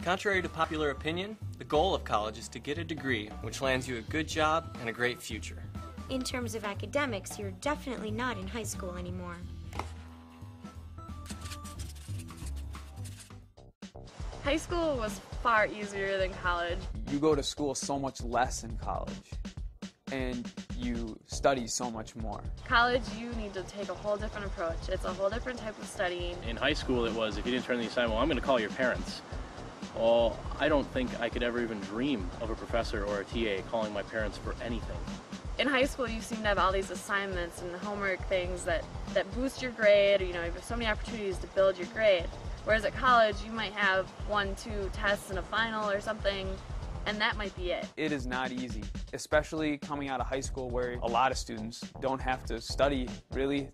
Contrary to popular opinion, the goal of college is to get a degree, which lands you a good job and a great future. In terms of academics, you're definitely not in high school anymore. High school was far easier than college. You go to school so much less in college, and you study so much more. College, you need to take a whole different approach. It's a whole different type of studying. In high school it was, if you didn't turn in the assignment, well, I'm going to call your parents. Well, I don't think I could ever even dream of a professor or a TA calling my parents for anything. In high school, you seem to have all these assignments and homework things that boost your grade, or, you have so many opportunities to build your grade. Whereas at college, you might have 1, 2 tests and a final or something, and that might be it. It is not easy, especially coming out of high school where a lot of students don't have to study really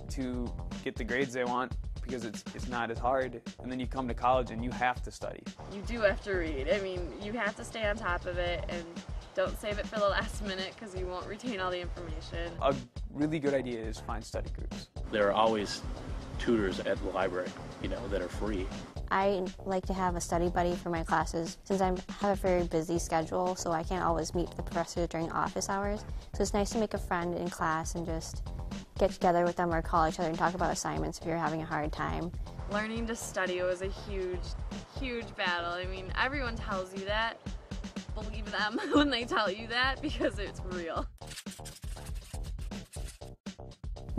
to get the grades they want because it's not as hard. And then you come to college and you have to study. You do have to read. I mean, you have to stay on top of it and don't save it for the last minute because you won't retain all the information. A really good idea is find study groups. There are always tutors at the library, that are free. I like to have a study buddy for my classes since I have a very busy schedule, so I can't always meet the professors during office hours. So it's nice to make a friend in class and just get together with them or call each other and talk about assignments if you're having a hard time. Learning to study was a huge, huge battle. I mean, everyone tells you that. Believe them when they tell you that because it's real.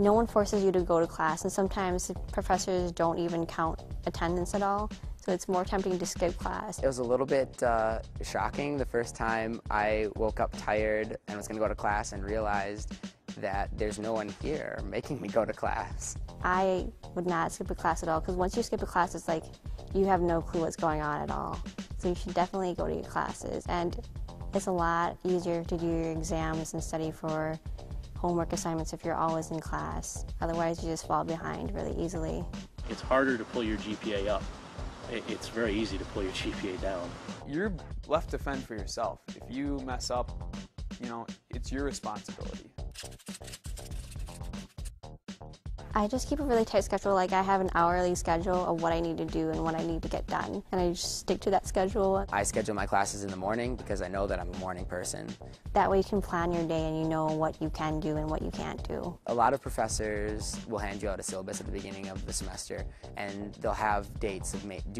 No one forces you to go to class, and sometimes professors don't even count attendance at all, so it's more tempting to skip class. It was a little bit shocking the first time I woke up tired and was going to go to class and realized that there's no one here making me go to class. I would not skip a class at all, because once you skip a class, it's like you have no clue what's going on at all. So you should definitely go to your classes, and it's a lot easier to do your exams and study for homework assignments if you're always in class. Otherwise, you just fall behind really easily. It's harder to pull your GPA up. It's very easy to pull your GPA down. You're left to fend for yourself. If you mess up, it's your responsibility. I just keep a really tight schedule. Like, I have an hourly schedule of what I need to do and what I need to get done, and I just stick to that schedule. I schedule my classes in the morning because I know that I'm a morning person. That way you can plan your day and you know what you can do and what you can't do. A lot of professors will hand you out a syllabus at the beginning of the semester, and they'll have due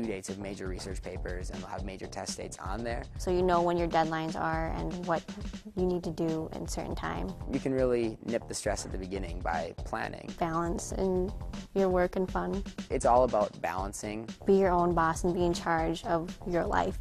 dates of major research papers, and they'll have major test dates on there. So you know when your deadlines are and what you need to do in a certain time. You can really nip the stress at the beginning by planning. Balance in your work and fun. It's all about balancing. Be your own boss and be in charge of your life.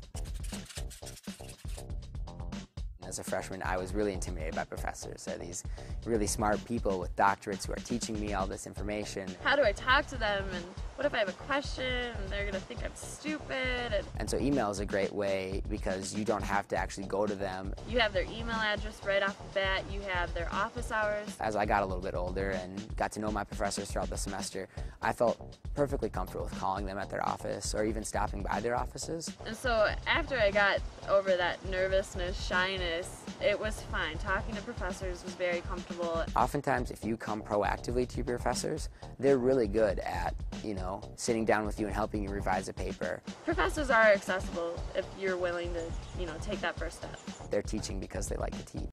As a freshman, I was really intimidated by professors. They're these really smart people with doctorates who are teaching me all this information. How do I talk to them, and what if I have a question and they're going to think I'm stupid? And so email is a great way because you don't have to actually go to them. You have their email address right off the bat. You have their office hours. As I got a little bit older and got to know my professors throughout the semester, I felt perfectly comfortable with calling them at their office or even stopping by their offices. And so after I got over that nervousness, shyness, it was fine. Talking to professors was very comfortable. Oftentimes, if you come proactively to your professors, they're really good at, sitting down with you and helping you revise a paper. Professors are accessible if you're willing to, take that first step. They're teaching because they like to teach.